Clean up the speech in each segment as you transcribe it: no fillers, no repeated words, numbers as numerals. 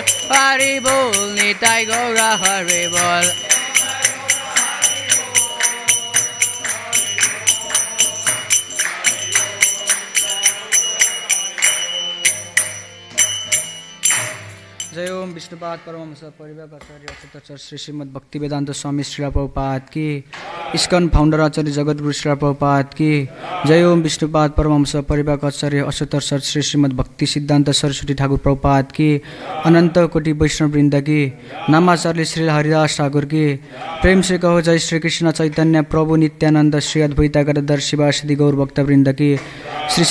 Haribol, Nitai Gaura Haribol. जय ओम विष्णुपाद परमहंस परिव्राजकाचार्य अच्युताचार्य श्री श्रीमद् भक्ति वेदांत स्वामी श्रील प्रभुपाद की, इस्कन फाउंडर आचार्य जगतगुरु श्रील प्रभुपाद की। जय ओम विष्णुपाद परमहंस परिव्राजकाचार्य अच्युताचार्य श्री श्रीमद् भक्ति सिद्धांत सरस्वती ठाकुर प्रभुपाद की, अनंत कोटि वैष्णव वृंद की, नामाचार्य श्री हरिदास ठाकुर की। प्रेम से कहो जय श्री कृष्ण चैतन्य प्रभु नित्यानंद श्री अद्वैता गदाधर शिवासदि गौर भक्त वृंद की। श्री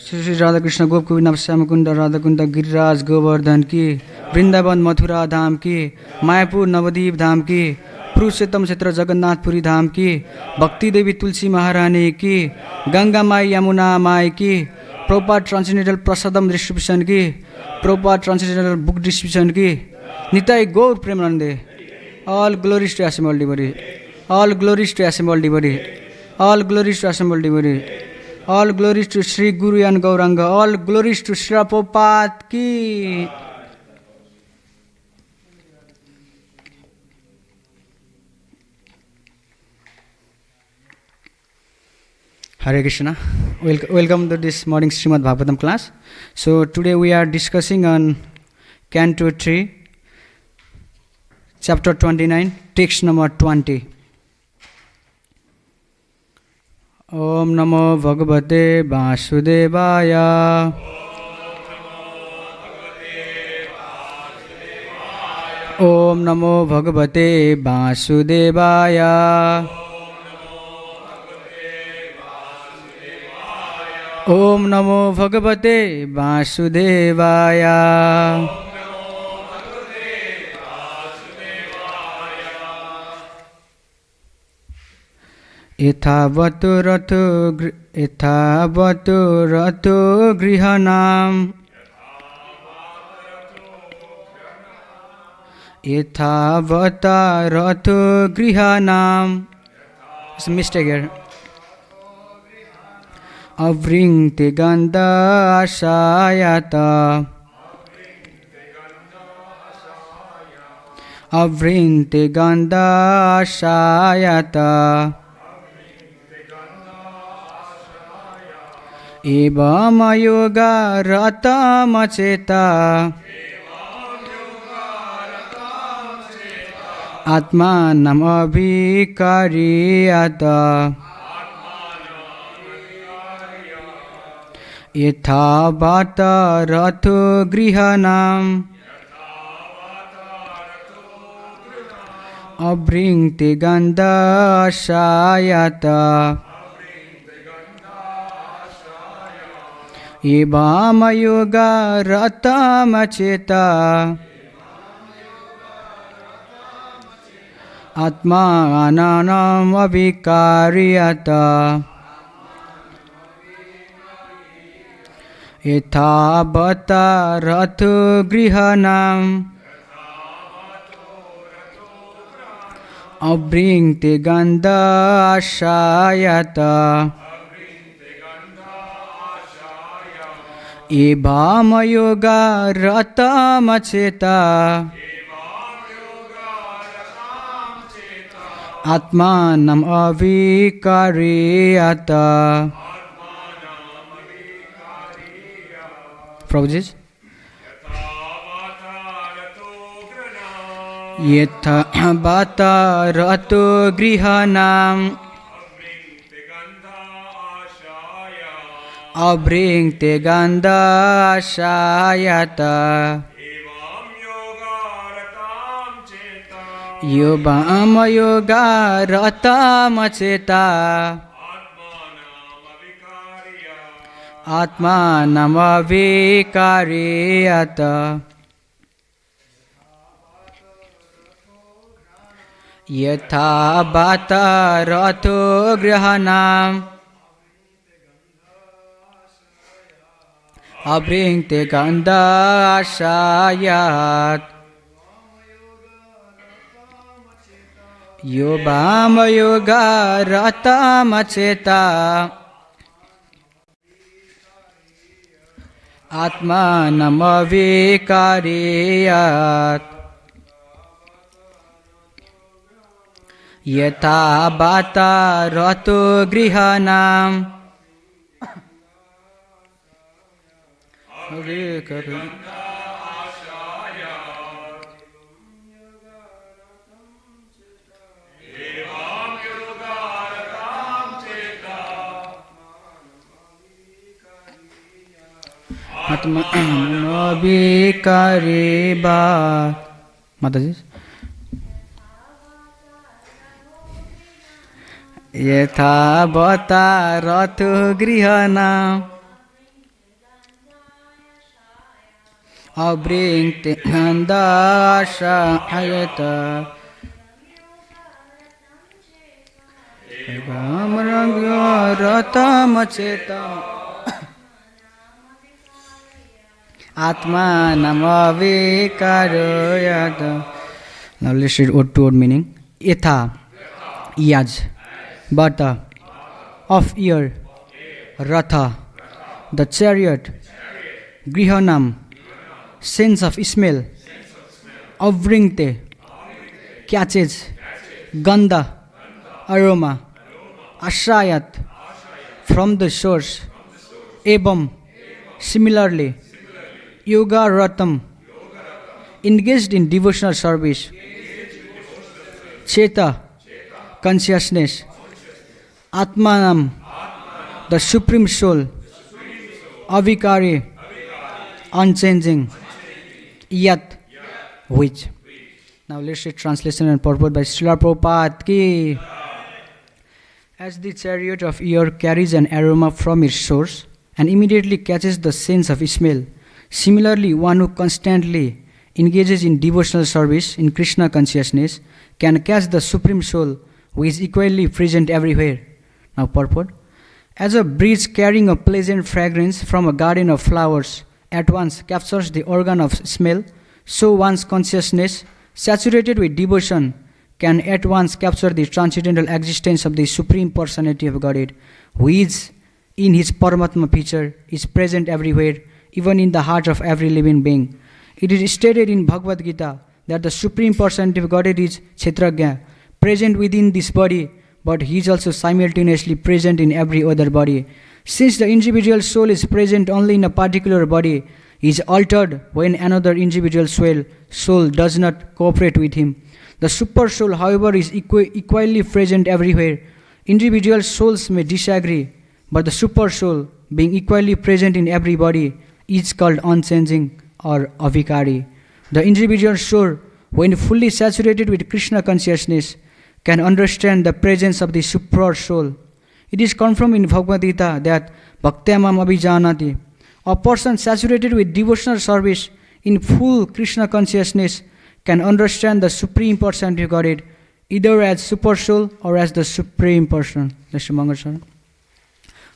श्री राधा कृष्ण गोप गोविंद श्याम कुंड राधा कुंड गिरिराज गोवर्धन की, वृंदावन मथुरा धाम की, मायापुर नवद्वीप धाम की, पुरुषोत्तम क्षेत्र जगन्नाथपुरी धाम की, भक्ति देवी तुलसी महारानी की, गंगा माई यमुना माई की, प्रभुपाद ट्रांसजेंडरल प्रसादम डिस्ट्रीब्यूशन की, प्रभुपाद ट्रांसजेंडरल बुक डिस्ट्रीब्यूशन की। Nitai Gaur Premanande. All glories to assembled devotees, all glories to assembled devotees, all glories to assembled devotees, all glories to Shri guru and Gaurang, all glories to Shri Prabhupada की। Hare Krishna. Welcome to this morning Srimad Bhagavatam class. So today we are discussing on Canto 3, Chapter 29, text number 20. Om Namo Bhagavate Vasudevaya. Om Namo Bhagavate Vasudevaya. Om Namo Bhagavate Vasudevaya. Ethavatu rato grihanam. Ethavata rato grihanam. It's a mistake here. Avringte gandha ashayata. Avringte gandha ashayata. Evam yoga rata macheta. Atmanam abhikariyata. Yatha bhata rato grihanam. Abringte gandha ashayata. Evam yoga rata macheta. Atma ananam abhikariyata. Yatha bhata rato grihanam. Abringte gandha ashayata. Evam yoga rata macheta. Atmanam avikariyata. Prabhuji. Yatha bhata rato grihanam. Abringte gandha ashayata. Evam yoga rata macheta. Atmanam avikariyata. Yatha bhata rato grihanam. Abringte gandha ashayat. Evam yoga rata macheta. आत्मानमविकारेयात् यथा वातारतो गृहाणाम् आत्मानमविकारेयात् माताजी यथा वातारतो गृहाणाम् अवृङ्क्ते नन्दाशायत रतमचेतम् आत्मानमविकारेयात्. Now let's read word to word meaning. Yatha, yaj, bata, of ear, ratha, the chariot, grihanam, sense of smell, avringte, catches, gandha, aroma, ashrayat, from the source, ebam, similarly, yoga ratam, engaged in devotional service, cheta, consciousness, atmanam, the supreme soul, avikari, unchanging, yat, which. Now let's read translation and purport by Srila Prabhupada ki. As the chariot of ear carries an aroma from its source and immediately catches the sense of smell, similarly one who constantly engages in devotional service in Krishna consciousness can catch the Supreme Soul who is equally present everywhere. Now purport. As a breeze carrying a pleasant fragrance from a garden of flowers at once captures the organ of smell, so one's consciousness, saturated with devotion, can at once capture the transcendental existence of the Supreme Personality of Godhead, who is, in his Paramatma feature, is present everywhere, even in the heart of every living being. It is stated in Bhagavad Gita that the Supreme Personality of Godhead is Kshetrajna, present within this body, but he is also simultaneously present in every other body. Since the individual soul is present only in a particular body, he is altered when another individual soul does not cooperate with him. The super soul, however, is equally present everywhere. Individual souls may disagree, but the super soul, being equally present in every body, is called unchanging or avikari. The individual soul, when fully saturated with Krishna consciousness, can understand the presence of the super soul. It is confirmed in Bhagavad Gita that bhaktyamam abhijanati. A person saturated with devotional service in full Krishna consciousness can understand the Supreme Personality of Godhead either as super soul or as the Supreme Person. Mr. Mangasara.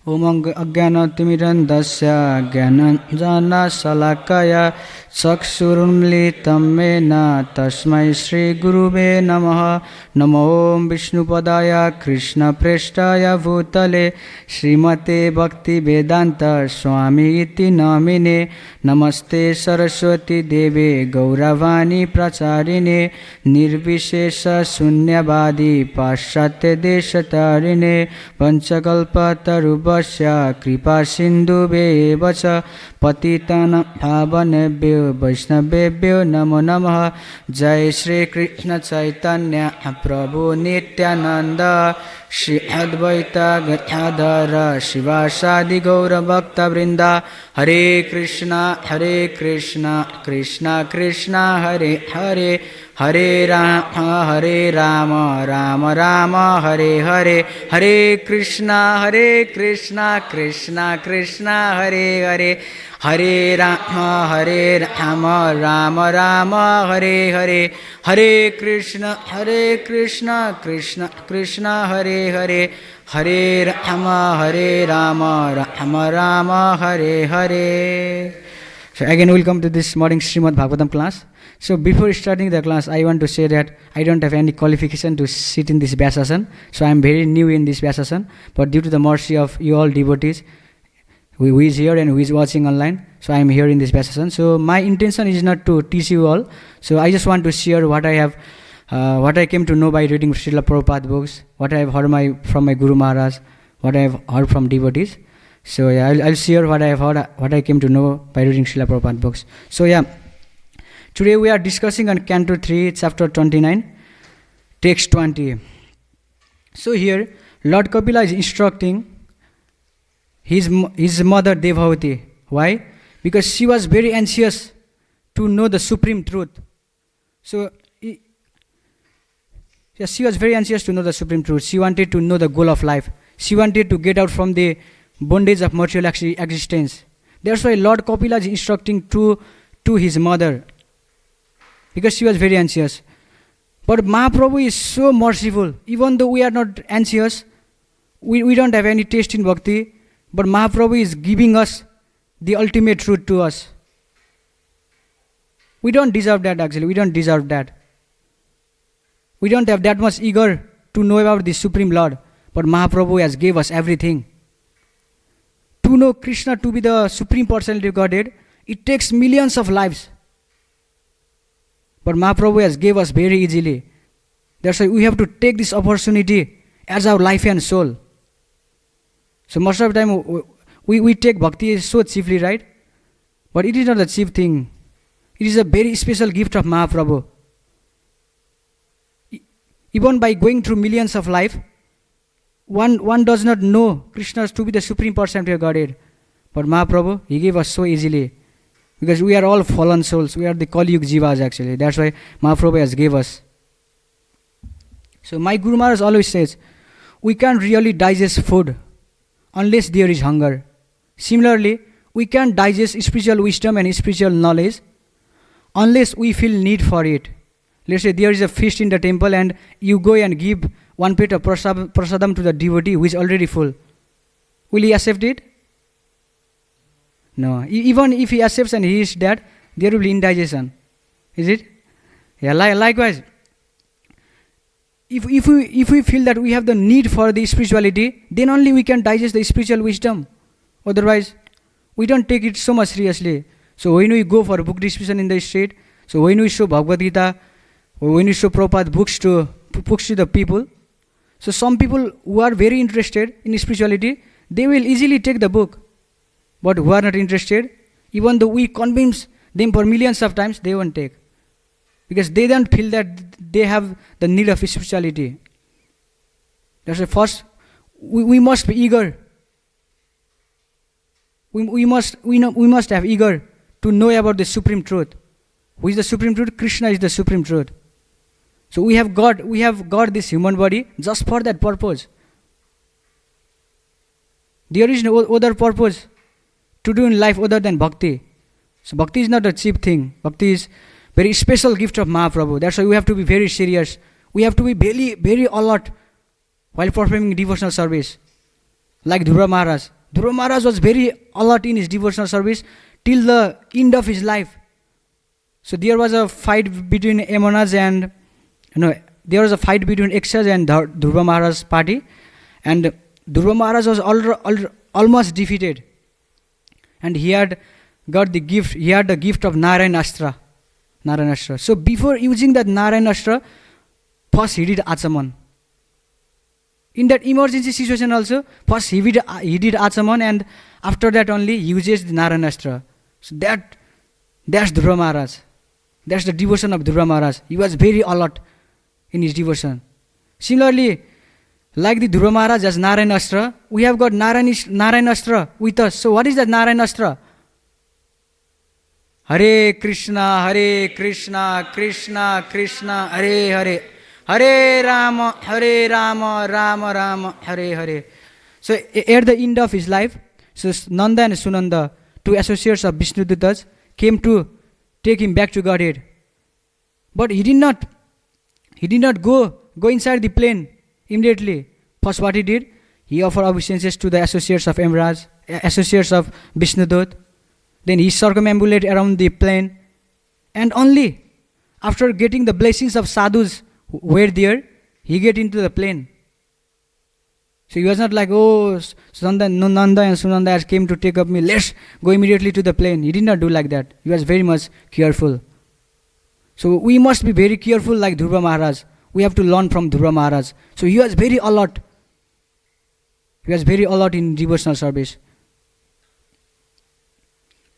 Om Ajnana-timirandasya Jnana Salakaya Chakshurumlitam Mena Tasmai Shri Gurube Namaha. Namo Om Vishnupadaya Krishna Preshtaya Bhutale Srimate Bhakti Vedanta Swami Iti Namine. Namaste Saraswati Deve Gauravani Pracharine Nirvishesha Sunyavadi Paschatya Deshatarine Panchakalpa Tarubhasya Kripa Sindhube Vacha Patitana Bhavanebhyo Vaishnavebhyo Namo Namaha. Jai Shri Krishna Chaitanya Prabhu Nityananda Shri Advaita Gadadhara Shivasadi Gaura Bhakta Vrinda. Hare Krishna Krishna Krishna Hare Hare Hare Rama Rama Rama Hare Hare. Hare Krishna Krishna Krishna Hare Hare Hare Rama Rama Rama Hare Hare. Hare Krishna Krishna Krishna Hare Hare Hare Rama Rama Rama Hare Hare. So again we will come to this morning Srimad Bhagavatam class. So before starting the class, I want to say that I don't have any qualification to sit in this Vyasasana. So I am very new in this Vyasasana. But due to the mercy of you all devotees, who is here and who is watching online. So I am here in this session. So my intention is not to teach you all. So I just want to share what I have, what I came to know by reading Srila Prabhupada books, what I have heard from my Guru Maharaj, what I have heard from devotees. So yeah, I'll share what I have heard, what I came to know by reading Srila Prabhupada books. So yeah, today we are discussing on Canto 3, Chapter 29, Text 20. So here, Lord Kapila is instructing his mother Devavati. Why? Because she was very anxious to know the supreme truth. So she was very anxious to know the supreme truth. She wanted to know the goal of life. She wanted to get out from the bondage of material existence. That's why Lord Kapila is instructing to his mother, because she was very anxious. But Mahaprabhu is so merciful. Even though we are not anxious, we don't have any taste in bhakti, but Mahaprabhu is giving us the ultimate truth to us. We don't deserve that actually. We don't deserve that. We don't have that much eager to know about the Supreme Lord, but Mahaprabhu has gave us everything. To know Krishna to be the Supreme Personality of Godhead, it takes millions of lives. But Mahaprabhu has gave us very easily. That's why we have to take this opportunity as our life and soul. So most of the time we take bhakti so cheaply, right? But it is not a cheap thing. It is a very special gift of Mahaprabhu. Even by going through millions of life, one does not know Krishna to be the Supreme Personality of Godhead. But Mahaprabhu, he gave us so easily. Because we are all fallen souls. We are the Kali Yuga Jivas actually. That's why Mahaprabhu has gave us. So my Guru Maharaj always says, we can't really digest food unless there is hunger. Similarly, we can't digest spiritual wisdom and spiritual knowledge unless we feel need for it. Let's say there is a feast in the temple and you go and give one plate of prasadam to the devotee who is already full. Will he accept it? No. Even if he accepts and he is dead, there will be indigestion. Is it? Yeah, likewise. If we feel that we have the need for the spirituality, then only we can digest the spiritual wisdom. Otherwise, we don't take it so much seriously. So when we go for book distribution in the street, so when we show Bhagavad Gita, or when we show Prabhupada books to the people, so some people who are very interested in spirituality, they will easily take the book. But who are not interested, even though we convince them for millions of times, they won't take. Because they don't feel that they have the need of spirituality. That's why first, we must be eager. We must have eager to know about the supreme truth. Who is the supreme truth? Krishna is the supreme truth. So we have got this human body just for that purpose. There is no other purpose to do in life other than bhakti. So bhakti is not a cheap thing. Bhakti is very special gift of Mahaprabhu. That's why we have to be very serious. We have to be very, very alert while performing devotional service. Like Dhruva Maharaj. Dhruva Maharaj was very alert in his devotional service till the end of his life. So there was a fight between Yamunas and, there was a fight between Ekshas and Dhruva Maharaj's party. And Dhruva Maharaj was almost defeated. And he had got the gift, the gift of Narayan Astra. So before using that Narayan Astra, first he did Achaman. In that emergency situation also, first he did Achaman, and after that only he uses the Narayan Astra. So that's Dhruva Maharaj. That's the devotion of Dhruva Maharaj. He was very alert in his devotion. Similarly, like the Dhruva Maharaj as Narayan Astra, we have got Narayan Astra with us. So what is that Narayan Astra? Hare Krishna, Krishna Krishna, Hare Hare. Hare Rama, Rama Rama, Hare Hare. So at the end of his life, so Nanda and Sunanda, two associates of Vishnudutas, came to take him back to Godhead. But he did not go inside the plane immediately. First what he did, he offered obeisances to the associates of Emraj, associates of Vishnudut. Then he circumambulated around the plane, and only after getting the blessings of sadhus who were there, he get into the plane. So he was not like, oh, Nanda and Sunanda has came to take up me, let's go immediately to the plane. He did not do like that. He was very much careful. So we must be very careful like Dhruva Maharaj. We have to learn from Dhruva Maharaj. So he was very alert. He was very alert in devotional service.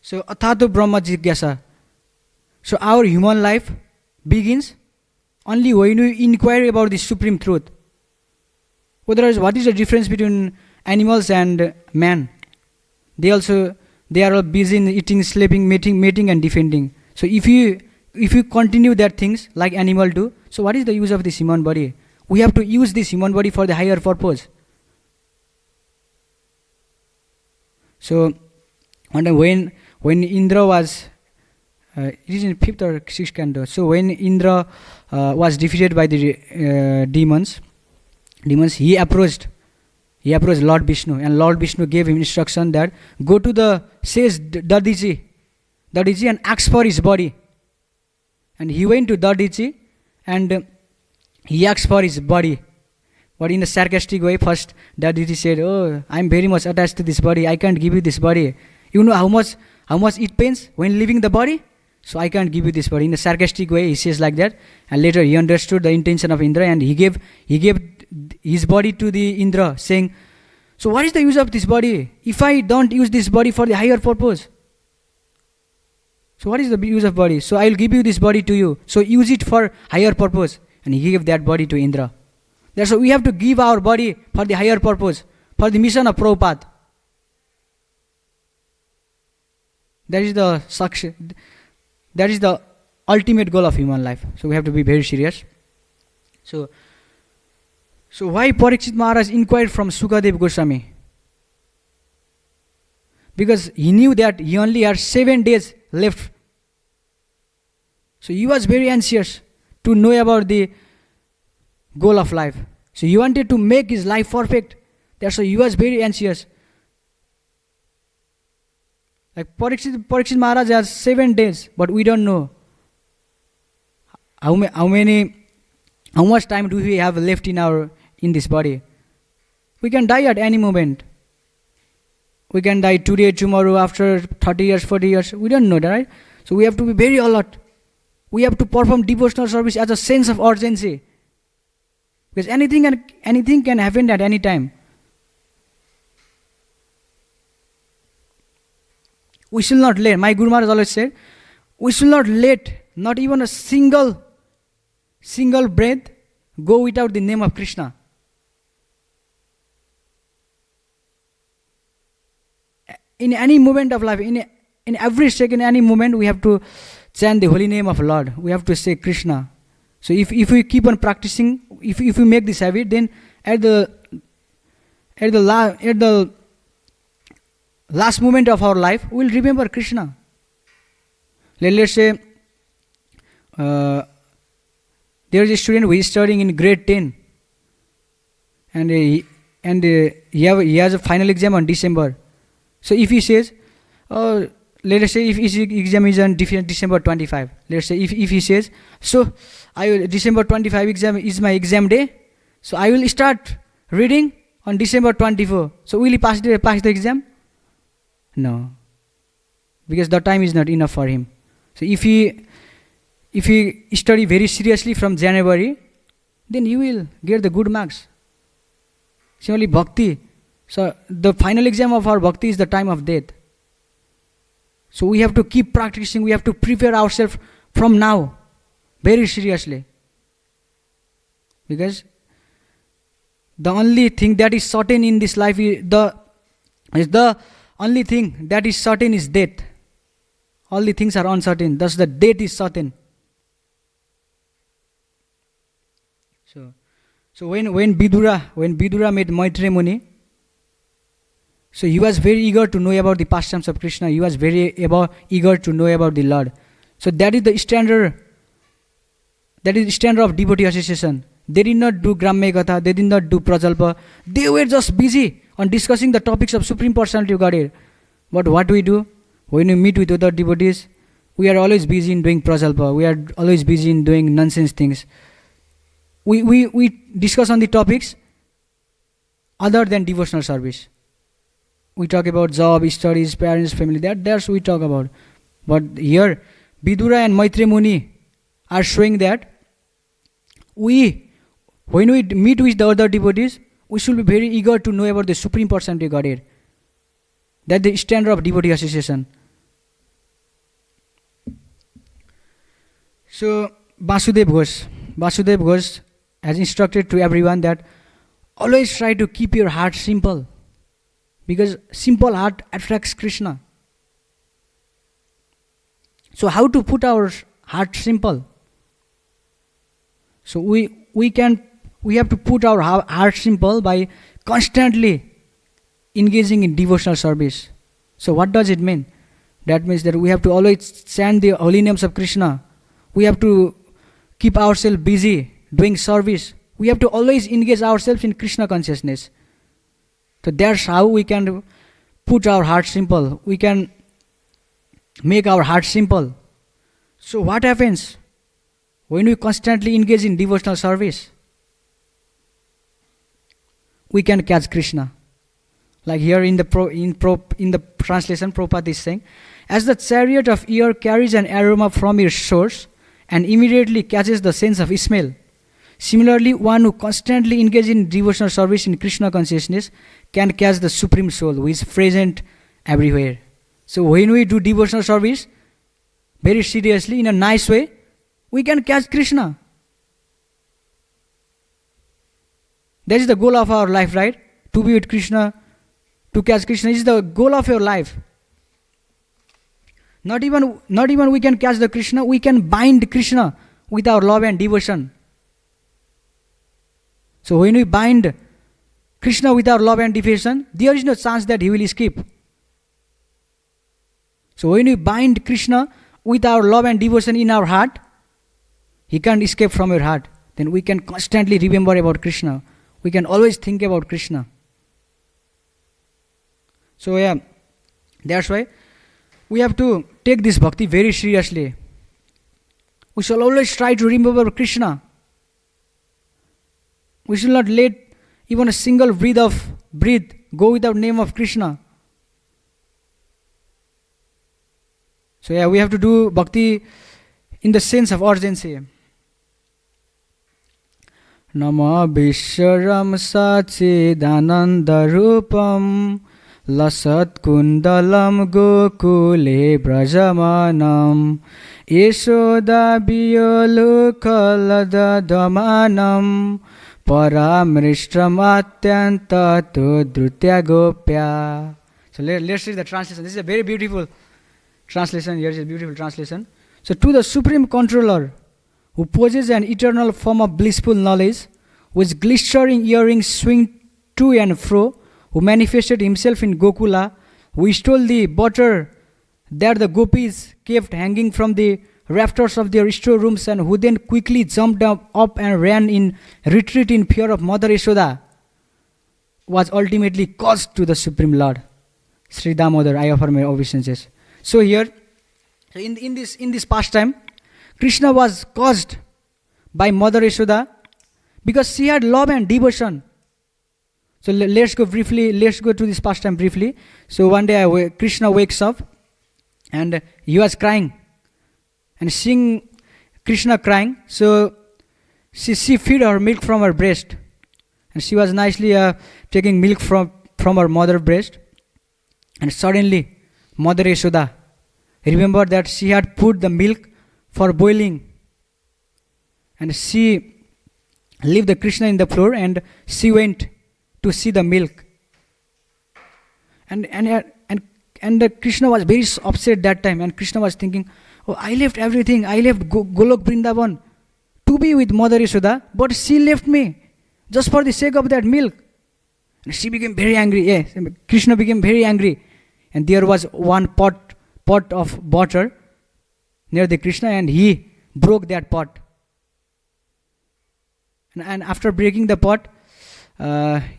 So Athato Brahma Jigyasa. So our human life begins only when we inquire about the supreme truth. Otherwise, what is the difference between animals and man? They are all busy in eating, sleeping, mating and defending. So if you continue that things like animal do, so what is the use of this human body? We have to use this human body for the higher purpose. So when Indra was, it is in 5th or 6th canto. So when Indra was defeated by the demons, he approached Lord Vishnu, and Lord Vishnu gave him instruction that go to the sage Dadiji and ask for his body. And he went to Dadiji and he asked for his body. But in a sarcastic way, first Dadiji said, oh, I am very much attached to this body, I can't give you this body. You know how much it pains when leaving the body? So I can't give you this body. In a sarcastic way, he says like that. And later he understood the intention of Indra and he gave his body to the Indra, saying, so what is the use of this body if I don't use this body for the higher purpose? So what is the use of body? So I will give you this body to you. So use it for higher purpose. And he gave that body to Indra. That's why we have to give our body for the higher purpose, for the mission of Prabhupada. That is the success. That is the ultimate goal of human life. So we have to be very serious. So why Parikshit Maharaj inquired from Sukadev Goswami? Because he knew that he only had 7 days left. So he was very anxious to know about the goal of life. So he wanted to make his life perfect. That's why he was very anxious. Like Parikshit Maharaj has 7 days, but we don't know how much time do we have left in this body. We can die at any moment. We can die today, tomorrow, after 30 years, 40 years. We don't know that, right? So we have to be very alert. We have to perform devotional service as a sense of urgency. Because anything can happen at any time. We should not let, my Guru Maharaj always said, we should not let not even a single breath go without the name of Krishna. In any moment of life, in every second, any moment, we have to chant the holy name of Lord. We have to say Krishna. So if we keep on practicing, if we make this habit, then at the last moment of our life, we will remember Krishna. Let's say there is a student who is studying in grade 10, and he has a final exam on December. So if he says, let us say if his exam is on December 25, let's say if he says, so December 25 exam is my exam day, so I will start reading on December 24. So will he pass the exam? No, because the time is not enough for him. So if he study very seriously from January, then he will get the good marks. Similarly, bhakti. So the final exam of our bhakti is the time of death. So we have to keep practicing. We have to prepare ourselves from now, very seriously. Because the only thing that is certain in this life is the only thing that is certain is death. All the things are uncertain. Thus the death is certain. So when Vidura met Maitreya Muni, so he was very eager to know about the pastimes of Krishna. He was very eager to know about the Lord. So that is the standard. That is the standard of devotee association. They did not do Gramya Gatha. They did not do Prajalpa. They were just busy on discussing the topics of Supreme Personality of Godhead. But what we do, when we meet with other devotees, we are always busy in doing Prajalpa. We are always busy in doing nonsense things. We discuss on the topics other than devotional service. We talk about job, studies, parents, family. That's we talk about. But here, Vidura and Maitreya Muni are showing that when we meet with the other devotees, we should be very eager to know about the Supreme Personality of Godhead. That's the standard of devotee association. So Vasudev Ghosh has instructed to everyone that always try to keep your heart simple, because simple heart attracts Krishna. So how to put our heart simple? So we have to put our heart simple by constantly engaging in devotional service. So what does it mean? That means that we have to always chant the holy names of Krishna. We have to keep ourselves busy doing service. We have to always engage ourselves in Krishna consciousness. So that's how we can put our heart simple. We can make our heart simple. So what happens when we constantly engage in devotional service? We can catch Krishna. Like here in the translation, Prabhupada is saying, as the chariot of ear carries an aroma from its source and immediately catches the sense of smell, similarly, one who constantly engages in devotional service in Krishna consciousness can catch the Supreme Soul, who is present everywhere. So when we do devotional service, very seriously, in a nice way, we can catch Krishna. That is the goal of our life, right? To be with Krishna, to catch Krishna is the goal of your life. Not even we can catch the Krishna, we can bind Krishna with our love and devotion. So when we bind Krishna with our love and devotion, there is no chance that he will escape. So when we bind Krishna with our love and devotion in our heart, he can't escape from your heart. Then we can constantly remember about Krishna. We can always think about Krishna. So yeah, that's why we have to take this bhakti very seriously. We shall always try to remember Krishna. We should not let even a single breath go without name of Krishna. So yeah, we have to do bhakti in the sense of urgency. Nama Vishwaram Sachidananda Rupam Lasat Kundalam Gokule Brajamanam Yeshoda Biyolukalada Dhamanam Paramrishtam Atyanta Drutya Gopya. So let's read the translation. This is a very beautiful translation. Here is a beautiful translation. So to the Supreme Controller, who possesses an eternal form of blissful knowledge, with glistering earrings swing to and fro, who manifested himself in Gokula, who stole the butter that the gopis kept hanging from the rafters of their storerooms, and who then quickly jumped up and ran in retreat in fear of Mother Yashoda, was ultimately caused to the Supreme Lord. Sri Damodar, I offer my obeisances. So here, in this pastime, Krishna was caused by Mother Yashoda because she had love and devotion. So let's go to this pastime briefly. So one day Krishna wakes up and he was crying, and seeing Krishna crying, so she fed her milk from her breast, and she was nicely taking milk from her mother's breast, and suddenly Mother Yashoda remembered that she had put the milk for boiling, and she left the Krishna in the floor, and she went to see the milk, and the Krishna was very upset that time, and Krishna was thinking, oh, I left everything, I left Golok Vrindavan to be with Mother Yashoda, but she left me just for the sake of that milk. And she became very angry. Yes, Krishna became very angry, and there was one pot of butter near the Krishna, and he broke that pot. And after breaking the pot,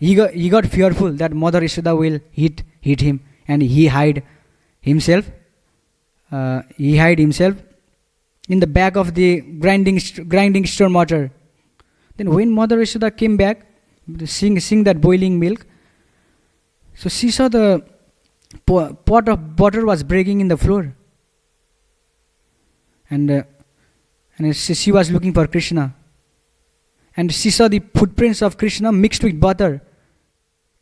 he got fearful that Mother Yashoda will hit him, and he hid himself. He hid himself in the back of the grinding stone mortar. Then when Mother Yashoda came back, sing that boiling milk. So she saw the pot of butter was breaking in the floor. And she was looking for Krishna. And she saw the footprints of Krishna mixed with butter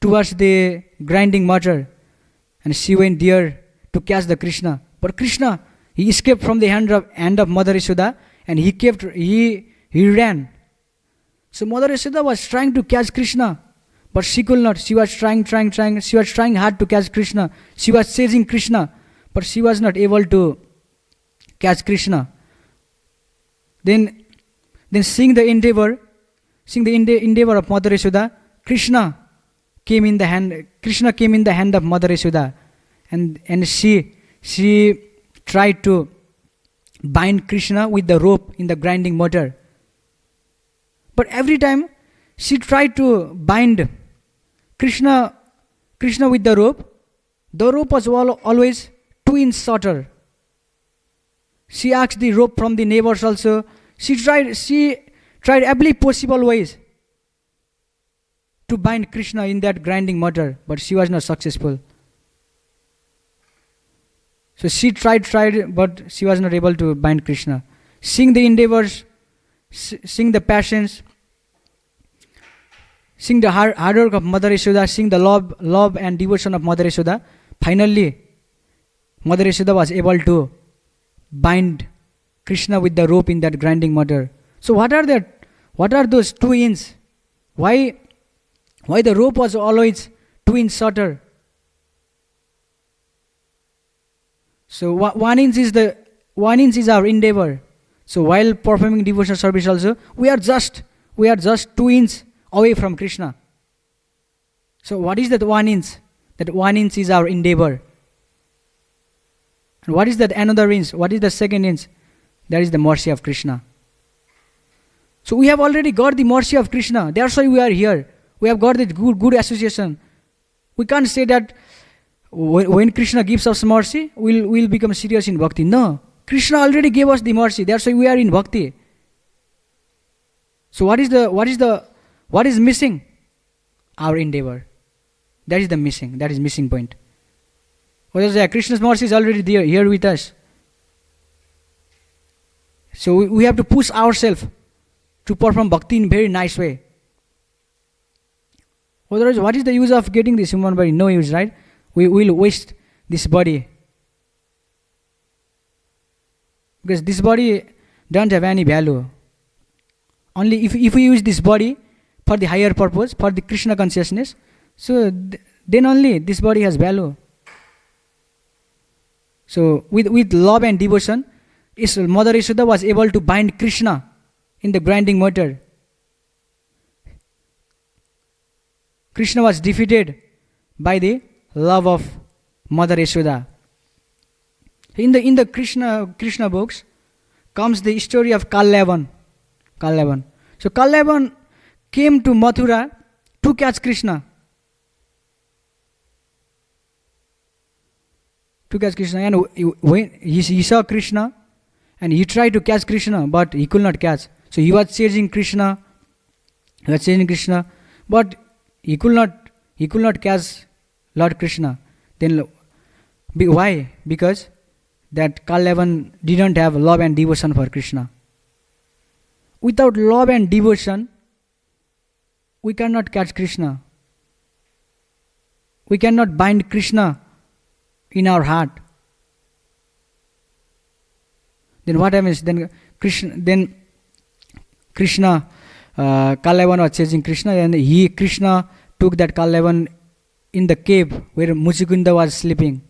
towards the grinding mortar. And she went there to catch the Krishna. But Krishna, he escaped from the hand of Mother Yashoda, and he ran. So Mother Yashoda was trying to catch Krishna, but she could not. She was trying. She was trying hard to catch Krishna. She was chasing Krishna, but she was not able to catch Krishna. Then seeing the endeavor of Mother Yashoda, Krishna came in the hand of Mother Yashoda, and she tried to bind Krishna with the rope in the grinding mortar. But every time she tried to bind Krishna with the rope was always 2 inches shorter. She asked the rope from the neighbors also. She tried every possible ways to bind Krishna in that grinding mortar, but she was not successful. So she tried, but she was not able to bind Krishna. Seeing the endeavors, seeing the passions, seeing the hard work of Mother Yashoda, seeing the love and devotion of Mother Yashoda, finally Mother Yashoda was able to bind Krishna with the rope in that grinding mortar. So what are those 2 inches? Why the rope was always 2 inches shorter? So 1 inch is our endeavor. So while performing devotional service also, we are just 2 inches away from Krishna. So what is that 1 inch? That 1 inch is our endeavor. And what is that another inch? What is the second inch? That is the mercy of Krishna. So we have already got the mercy of Krishna. That's why we are here. We have got the good association. We can't say that when Krishna gives us mercy, we'll become serious in bhakti. No. Krishna already gave us the mercy. That's why we are in bhakti. So what is missing? Our endeavor. That is missing point. Krishna's mercy is already there, here with us. So we have to push ourselves to perform bhakti in very nice way. Otherwise, what is the use of getting this human body? No use, right? We will waste this body. Because this body doesn't have any value. Only if we use this body for the higher purpose, for the Krishna consciousness, so then only this body has value. So with love and devotion, Mother Yashoda was able to bind Krishna in the grinding mortar. Krishna was defeated by the love of Mother Yashoda. In the Krishna books comes the story of Kalavan. So Kalavan came to Mathura to catch Krishna. And when he saw Krishna, and he tried to catch Krishna, but he could not catch. So he was chasing Krishna, but he could not catch Lord Krishna. Then why? Because that Kalavan didn't have love and devotion for Krishna. Without love and devotion, we cannot catch Krishna. We cannot bind Krishna in our heart. Then what happens? Then Krishna, Kalavan was chasing Krishna, and Krishna took that Kalavan in the cave where Muchukunda was sleeping.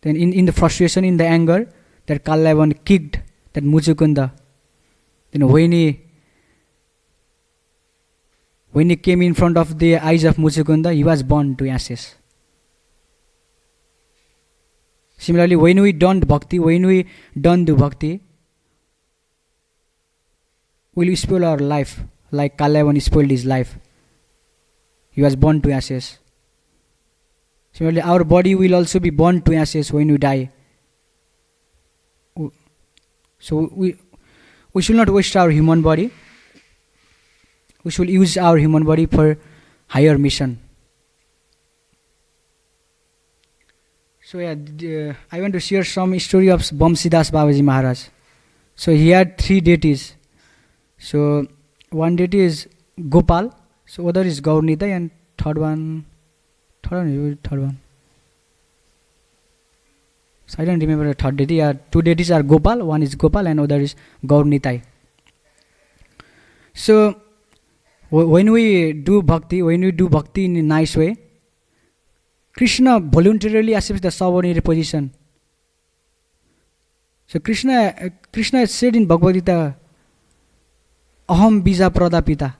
Then in the frustration, in the anger, that Kalavan kicked that Muchukunda. Then when he came in front of the eyes of Muchukunda, he was burned to ashes. Similarly, when we don't do bhakti, we'll spoil our life like Kalavan spoiled his life. He was burned to ashes. Similarly, our body will also be burned to ashes when we die. So we should not waste our human body. we should use our human body for higher mission. So I want to share some story of Vamsidas Babaji Maharaj. So he had 3 deities. So one deity is Gopal, so other is Gaurnitai, and third one. So I don't remember the third deity. 2 deities are Gopal, one is Gopal and other is Gaurnitai. So when we do bhakti in a nice way, Krishna voluntarily accepts the subordinate position. So Krishna has said in Bhagavad Gita, Aham Bija Pradapita.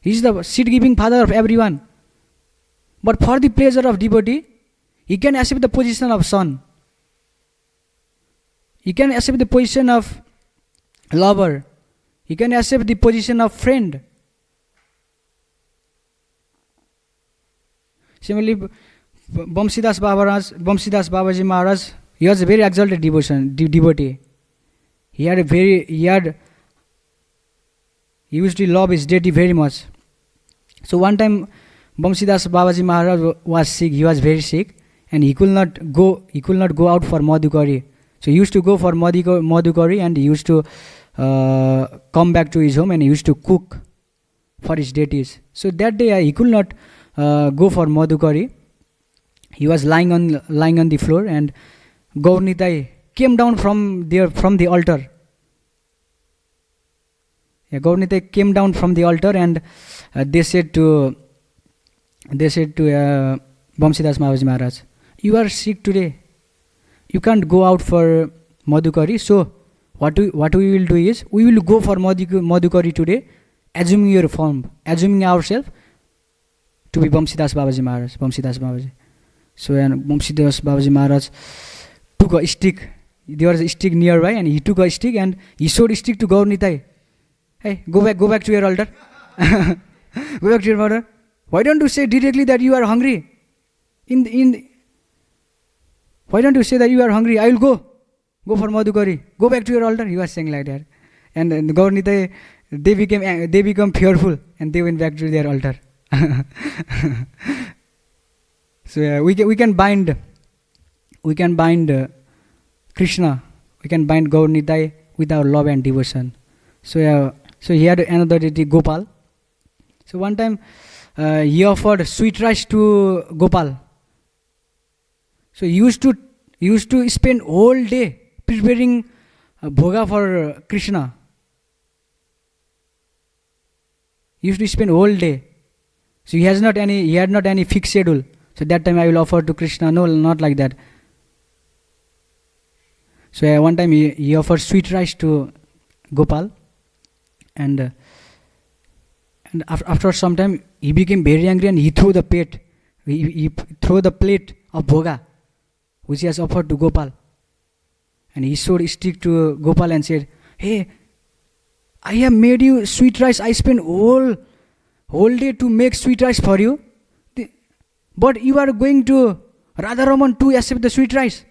He is the seed-giving father of everyone. But for the pleasure of devotee, he can accept the position of son. He can accept the position of lover. He can accept the position of friend. Similarly, Vamsidas Babaji Maharaj, he was a very exalted devotee. He used to love his deity very much. So one time, Vamsidas Babaji Maharaj was sick. He was very sick, and he could not go out for Madhukari. So he used to go for Madhukari, and he used to come back to his home, and he used to cook for his deities. So that day he could not go for Madhukari. He was lying on the floor, and Gaurnitai came down from the altar. Gaurnitai came down from the altar, and they said to Vamsidas Babaji Maharaj, "You are sick today. You can't go out for Madhukari. So what we will do is, we will go for Madhukari today, assuming your form, assuming ourselves to be Vamsidas Babaji Maharaj, Vamsidas Babaji." So and Vamsidas Babaji Maharaj took a stick. There was a stick nearby, and he took a stick and he showed a stick to Gaurnitai. "Hey, go back to your altar. Go back to your altar. Why don't you say directly that you are hungry? Why don't you say that you are hungry? I will go for Madhukari. Go back to your altar." He was saying like that, and Gaurnitai, they become fearful, and they went back to their altar. So we can bind Krishna, we can bind Gaurnitai with our love and devotion. So he had another deity, Gopal. So one time he offered sweet rice to Gopal. So he used to spend whole day preparing bhoga for Krishna. He used to spend whole day. So he had not any fixed schedule. So that time I will offer to Krishna. No, not like that. So one time he offered sweet rice to Gopal, and after some time he became very angry, and he threw the plate. He threw the plate of bhoga which he has offered to Gopal, and he showed a stick to Gopal and said, "Hey, I have made you sweet rice. I spent whole day to make sweet rice for you. But you are going to Radharaman to accept the sweet rice."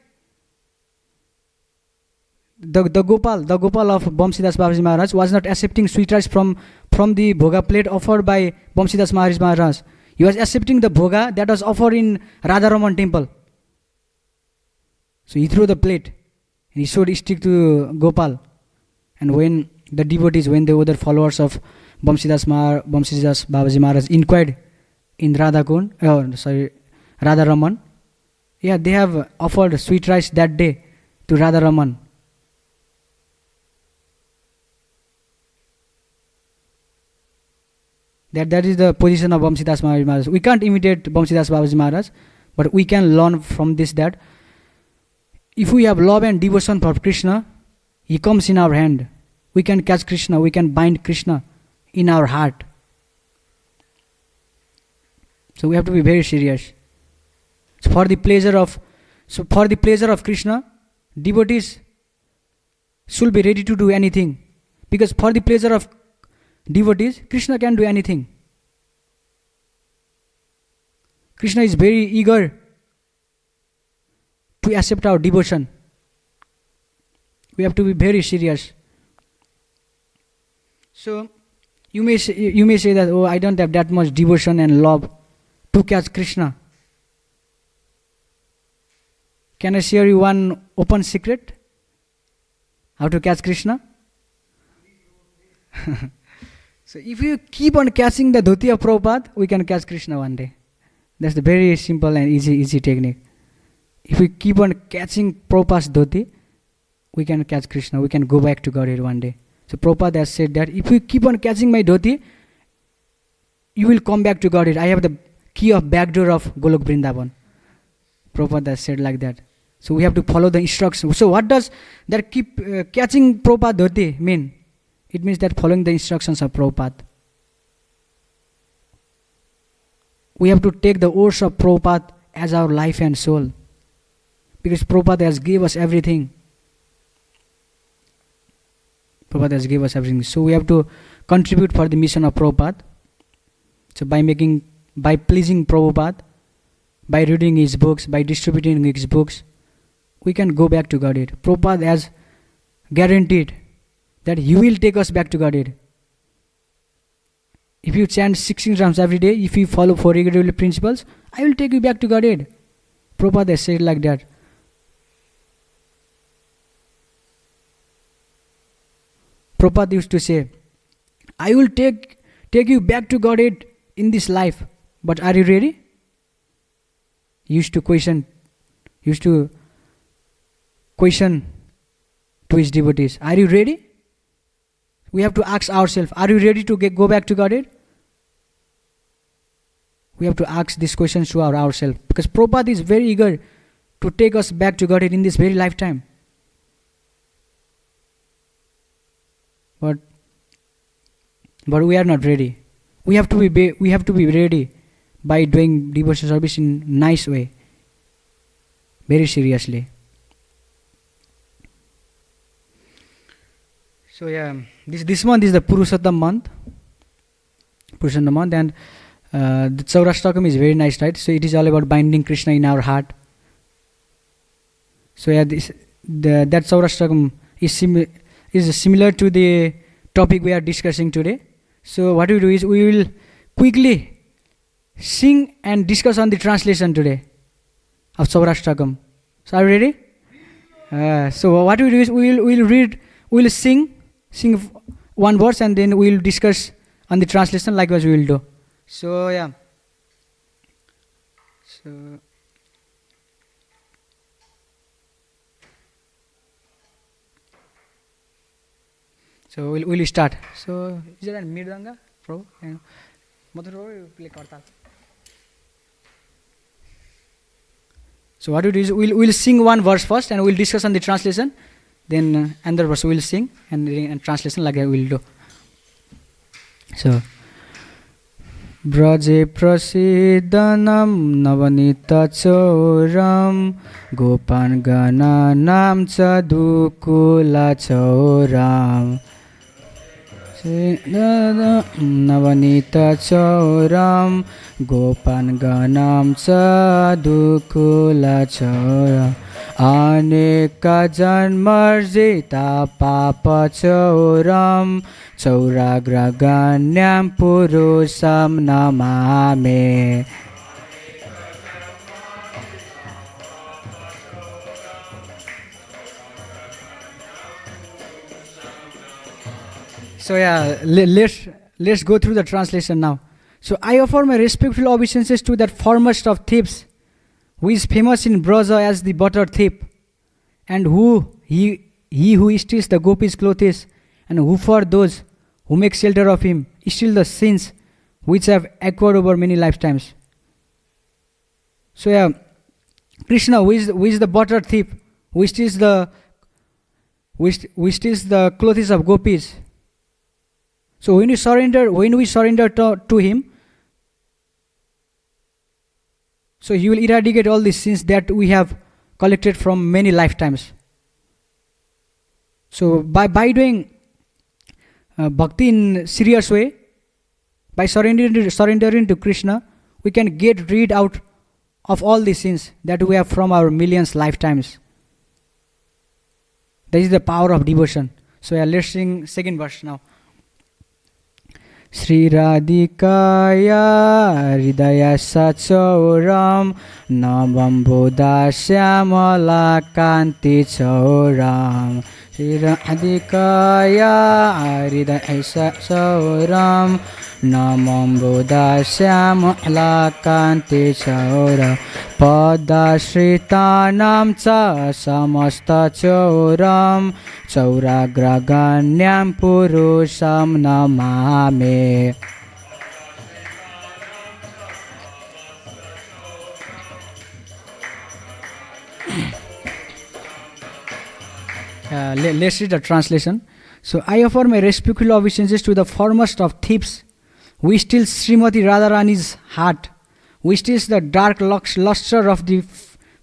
The Gopal of Vamsidas Babaji Maharaj was not accepting sweet rice from the bhoga plate offered by Vamsidas Babaji Maharaj. He was accepting the bhoga that was offered in Radharaman temple. So he threw the plate, and he showed a stick to Gopal. And when the devotees, when the other followers of Vamsidas Babaji Maharaj inquired in Radharaman, they have offered sweet rice that day to Radharaman. That is the position of Vamsidas Babaji Maharaj. We can't imitate Vamsidas Babaji Maharaj, but we can learn from this that if we have love and devotion for Krishna, he comes in our hand. We can catch Krishna, we can bind Krishna in our heart. So we have to be very serious. So for the pleasure of Krishna, devotees should be ready to do anything. Because for the pleasure of devotees, Krishna can do anything. Krishna is very eager to accept our devotion. We have to be very serious. So You may say that, oh, I don't have that much devotion and love to catch Krishna. Can I share you one open secret? How to catch Krishna? So if you keep on catching the dhoti of Prabhupada, we can catch Krishna one day. That's the very simple and easy technique. If we keep on catching Prabhupada's dhoti, we can catch Krishna. We can go back to Godhead one day. So Prabhupada has said that if you keep on catching my dhoti, you will come back to Godhead. I have the key of back door of Golok Vrindavan. Prabhupada has said like that. So we have to follow the instructions. So what does that keep catching Prabhupada dhoti mean? It means that following the instructions of Prabhupada. We have to take the words of Prabhupada as our life and soul. Because Prabhupada has given us everything. Prabhupada has given us everything. So we have to contribute for the mission of Prabhupada. So by pleasing Prabhupada, by reading his books, by distributing his books, we can go back to Godhead. Prabhupada has guaranteed that he will take us back to Godhead. If you chant 16 rounds every day, if you follow 4 irregular principles, I will take you back to Godhead. Prabhupada has said like that. Prabhupada used to say, I will take you back to Godhead in this life, but are you ready? He used to question to his devotees, are you ready? We have to ask ourselves, are you ready to go back to Godhead? We have to ask these questions to ourselves, because Prabhupada is very eager to take us back to Godhead in this very lifetime. But we are not ready. We have to be ready by doing devotion service in nice way, very seriously. So yeah, this month is the Purushottam month. And the Chaurashtakam is very nice, right? So it is all about binding Krishna in our heart. So yeah, that Chaurashtakam is similar to the topic we are discussing today. So what we do is we will quickly sing and discuss on the translation today of Chaurashtakam. So are you ready? So what we do is we will sing one verse, and then we will discuss on the translation likewise we will do. So yeah. So we'll start. So is there a mridanga, bro? You play kartal. So what we do is we'll sing one verse first, and we'll discuss on the translation. Then another verse we'll sing and translation like that we'll do. So Braje prasiddhanam navanita chauram gopan gana nam chadukula chauram navanita chauram gopan ganam chadukula chauram aneka janmarjita papa chauram chauragraganyam purusham namame. So yeah, let's go through the translation now. So I offer my respectful obeisances to that foremost of thieves, who is famous in Braja as the butter thief, and he who steals the gopis' clothes, and who for those who make shelter of him steal the sins which have acquired over many lifetimes. So yeah, Krishna, who is the butter thief, who steals the clothes of gopis. So when we surrender to him, so he will eradicate all these sins that we have collected from many lifetimes. So by doing bhakti in serious way, by surrendering to Krishna, we can get rid out of all these sins that we have from our millions lifetimes. That is the power of devotion. So yeah, let's sing second verse now. Sri Radhikaya Hridaya Sachoram Navam Buddha Syamala Kanti Choram Sri Radhikaya Hridaya Sachoram Navam Buddha Syamala Kanti Choram Pada Shritanam Cha Samasta Choram Chauragraganyam Purusham Namame. Let's read the translation. So, I offer my respectful obeisances to the foremost of thieves, who steals Srimati Radharani's heart, who steals the dark luster of the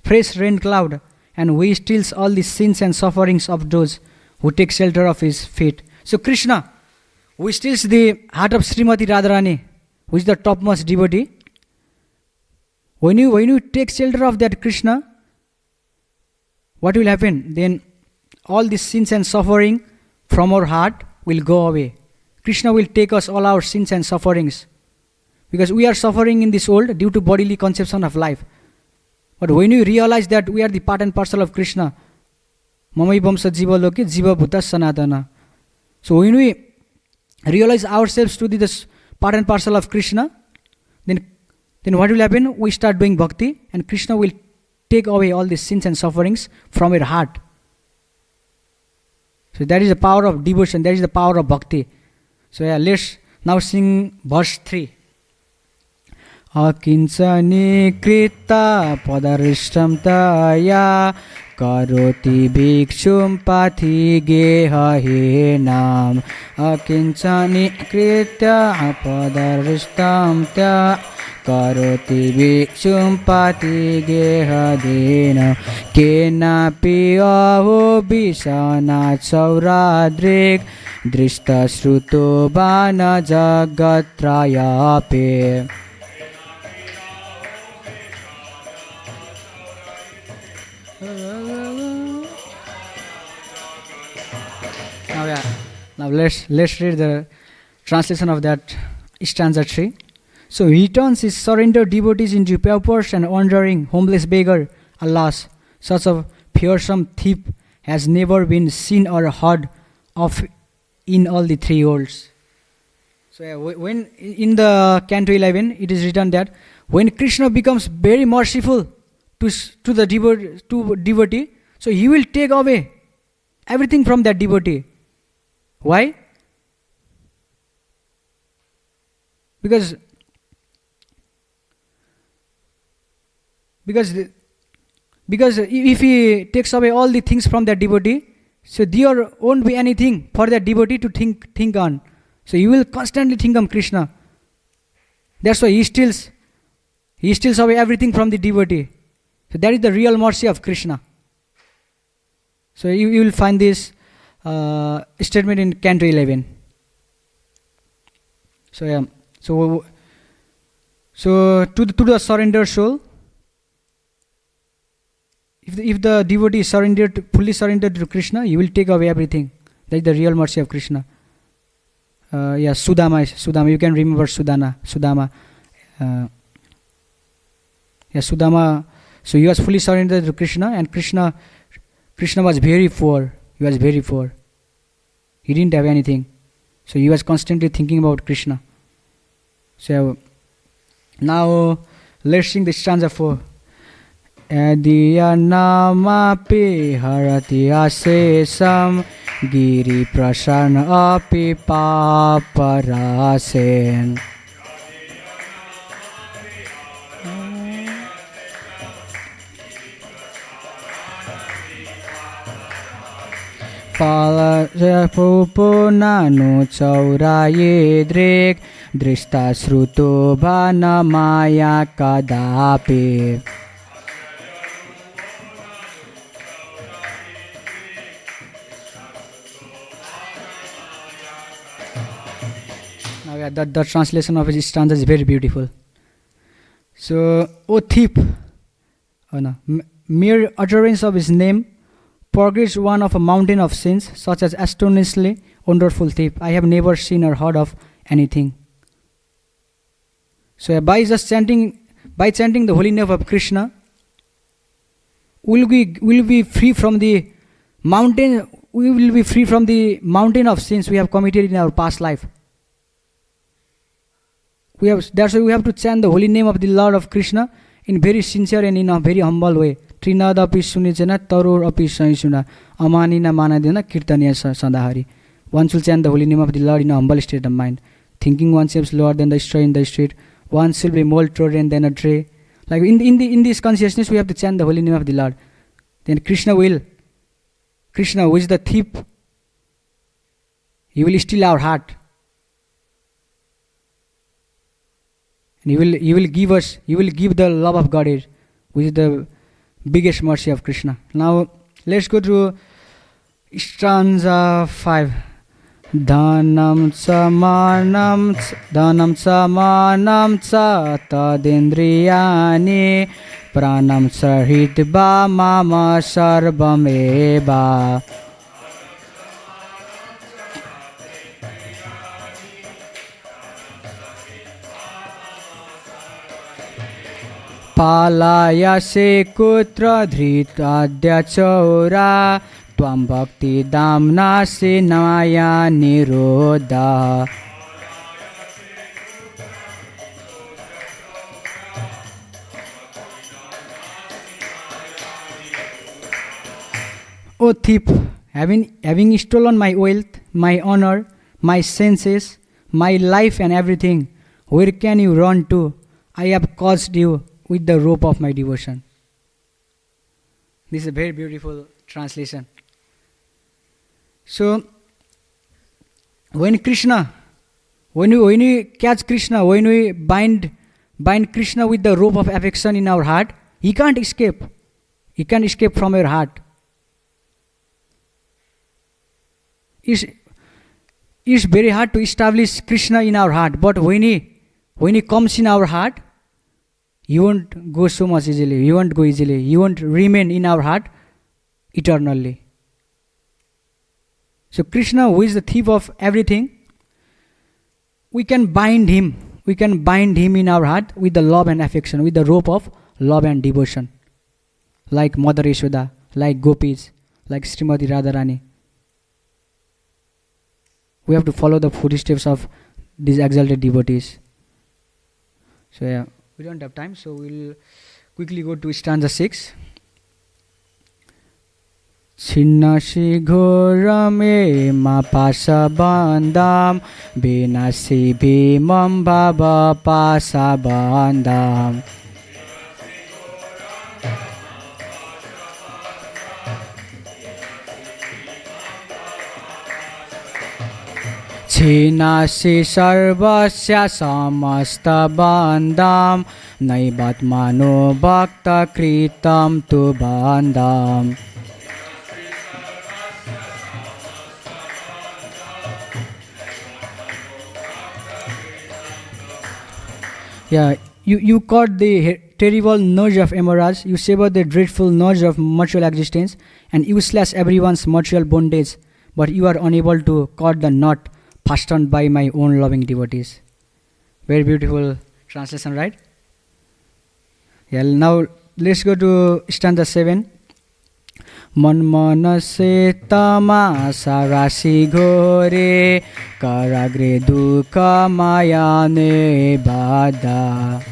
fresh rain cloud, and who steals all the sins and sufferings of those who take shelter of his feet. So Krishna, who steals the heart of Srimati Radharani, who is the topmost devotee, when you take shelter of that Krishna, what will happen? Then all the sins and suffering from our heart will go away. Krishna will take us all our sins and sufferings, because we are suffering in this world due to bodily conception of life. But when you realize that we are the part and parcel of Krishna, Mamai Vamsa Jiva Loke Jiva Bhuta Sanatana. So when we realize ourselves to be this part and parcel of Krishna, then what will happen? We start doing bhakti, and Krishna will take away all the sins and sufferings from your heart. So that is the power of devotion, that is the power of bhakti. So let's now sing verse 3. Akinchani krita padarishtam taya karoti bhikshum pathi geha henam. Akinchani krita padarishtam taya karoti bhikshum pathi geha henam. Kenapi aho bisana chauradrik drishta shruto bana jagatrayape. Now let's read the translation of that stanza 3. So he turns his surrendered devotees into paupers and wandering homeless beggar. Alas, such a fearsome thief has never been seen or heard of in all the three worlds. So when in the Canto 11 it is written that when Krishna becomes very merciful to the devotee, so he will take away everything from that devotee. Why? Because if he takes away all the things from that devotee, so there won't be anything for that devotee to think on. So you will constantly think on Krishna. That's why he steals away everything from the devotee. So that is the real mercy of Krishna. So you will find this statement in Canto 11. So to the surrendered soul, if the devotee is fully surrendered to Krishna, he will take away everything. That is the real mercy of Krishna. Sudama. You can remember Sudama. Sudama. So he was fully surrendered to Krishna, and Krishna was very poor. He was very poor. He didn't have anything. So he was constantly thinking about Krishna. So now let's sing the stanza 4. Adiya namapi harati asesam giri prasarna api paparasen. Pala pupunanu chauraye drek drishta sruto bana maya kadapi. Now the translation of his stanza is very beautiful. So, O thief, mere utterance of his name purges one of a mountain of sins, such as astonishingly wonderful thief. I have never seen or heard of anything. So by chanting the holy name of Krishna, will be free from the mountain. We will be free from the mountain of sins we have committed in our past life. That's why we have to chant the holy name of the Lord of Krishna in very sincere and in a very humble way. Trinada api sunichena taror api saisuna amanina manadena kirtaniya sadahari. One should chant the holy name of the Lord in a humble state of mind, thinking oneself lower than the straw in the street. One shall be more trodden than a tray. Like in this consciousness, we have to chant the holy name of the Lord. Then Krishna, who is the thief, he will steal our heart. And he will give the love of God, which is the biggest mercy of Krishna. Now let's go to stanza 5. Dhanam samanam cha tadindriyani pranam sahitva mama sarvameva. Palaya se kutra dhritadya chaura tvam bhakti damna se naya nirodha. O thief, having stolen my wealth, my honor, my senses, my life and everything, where can you run to? I have caused you with the rope of my devotion. This is a very beautiful translation. So, when we catch Krishna, when we bind Krishna with the rope of affection in our heart, he can't escape. He can't escape from your heart. It's very hard to establish Krishna in our heart, but when he comes in our heart, he won't go so much easily. He won't go easily. He won't remain in our heart eternally. So Krishna, who is the thief of everything, we can bind him. We can bind him in our heart with the love and affection, with the rope of love and devotion. Like Mother Yashoda, like Gopis, like Srimati Radharani. We have to follow the footsteps of these exalted devotees. So yeah, we don't have time, so we'll quickly go to stanza 6. Chinnasi ghorame ma pasa bandam binasi bhimam bhava pasa bandam. Chinasi sarvasya samasta bandam naibatmano bhakta kritam tu bandam. Yeah, you caught the terrible nudge of emeralds, you severed the dreadful nudge of material existence, and you slash everyone's material bondage, but you are unable to cut the knot fastened by my own loving devotees. Very beautiful translation, right? Yeah, now let's go to stanza 7. Manmana se tamasa rasi ghore karagre dukha mayane bada.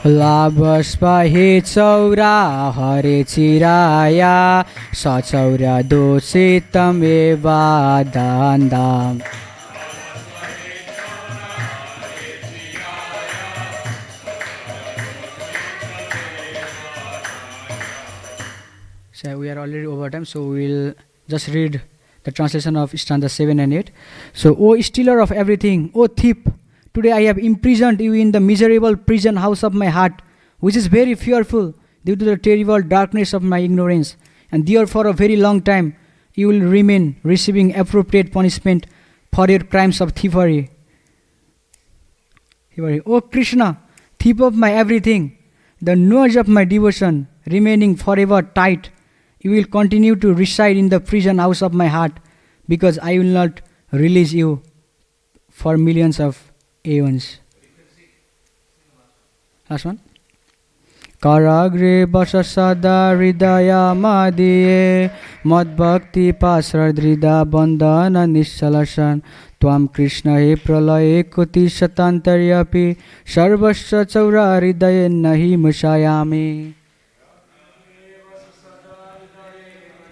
Labhaspahe chaura hare chiraya sachaura dositam eva dandam. So we are already over time, so we'll just read the translation of stanza 7 and 8. So, O stealer of everything, O thief, today I have imprisoned you in the miserable prison house of my heart, which is very fearful due to the terrible darkness of my ignorance. And there for a very long time you will remain receiving appropriate punishment for your crimes of thievery. O Krishna, thief of my everything, the noise of my devotion remaining forever tight, you will continue to reside in the prison house of my heart, because I will not release you for millions of aeons. Last one. Karagre basa sada hridaya madiye mad bhakti pasra drida bandhana nishalasan tvam krishna he pralaye koti satantaryapi sarvasya chaura hridaye nahi musayami.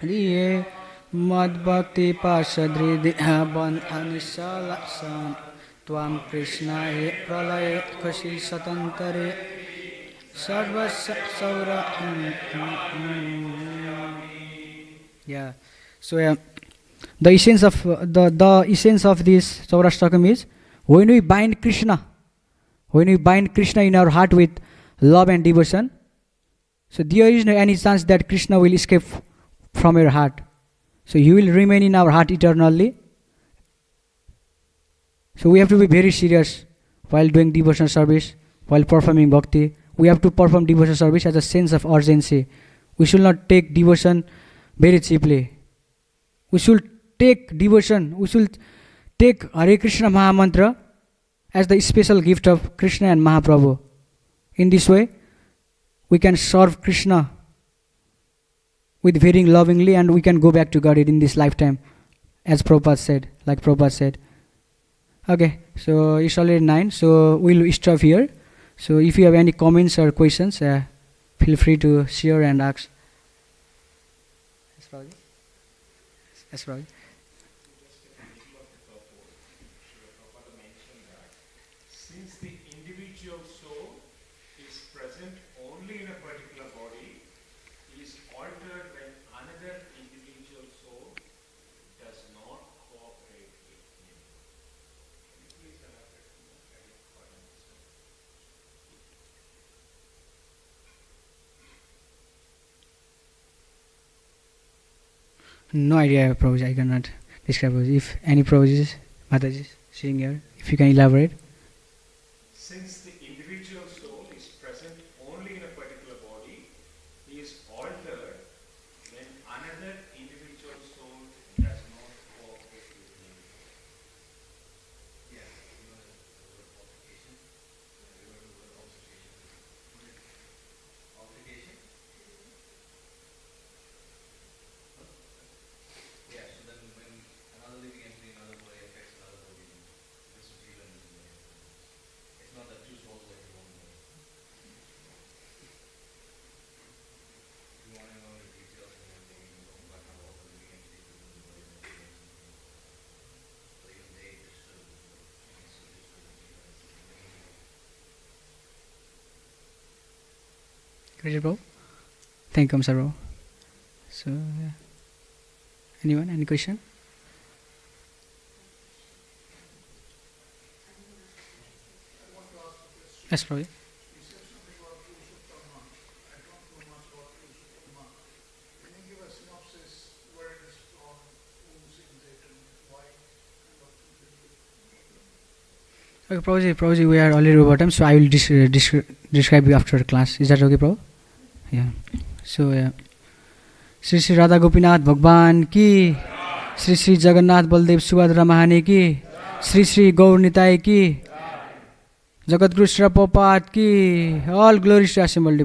Hriye mad bhakti pasra drida bandhana nishalasan tvam krishna he pralaye koti satantaryapi Yeah. So the essence of the essence of this Saurashtakam is when we bind Krishna in our heart with love and devotion. So there is no any chance that Krishna will escape from your heart. So he will remain in our heart eternally. So we have to be very serious while doing devotion service, while performing bhakti. We have to perform devotion service as a sense of urgency. We should not take devotion very cheaply. We should take devotion, we should take Hare Krishna Mahamantra as the special gift of Krishna and Mahaprabhu. In this way, we can serve Krishna with very lovingly, and we can go back to God in this lifetime, as Prabhupada said, like Prabhupada said. Okay, so it's already 9, so we'll stop here. So if you have any comments or questions, feel free to share and ask. Yes, Ravi. Since the individual soul is present only in a particular body, he is altered when another individual soul does not cooperate with him. Can you please elaborate on that? I didn't quite understand. No idea, Prabhuji. I cannot describe. If any Prabhuji, Mataji sitting here, if you can elaborate. Since the individual soul is present only in a particular body, he is altered when another individual soul does not cooperate with him. Yeah, you know the word altercation. You know the word altercation. Altercation? Yeah, so then when another living entity in another body affects another body, this is even. It's not that two souls like one body. If you want to know the details and everything, you know about how all the living entities within the body and everything. So even they disturb the body. Great, Prabhu. Thank you, Sir Prabhu. So, anyone, any question? Yes, Prabhu. Okay, Prabhuji, we are already over time, so I will describe you after class. Is that okay, Prabhu? Yeah. So, Sri Sri Radha Gopinath Bhagwan ki, Sri Sri Jagannath Baldev Subhadra Mahane ki, Sri Sri Gaur Nitai ki, Jagat Guru Sri Prabhupada ki, all glories to assembled.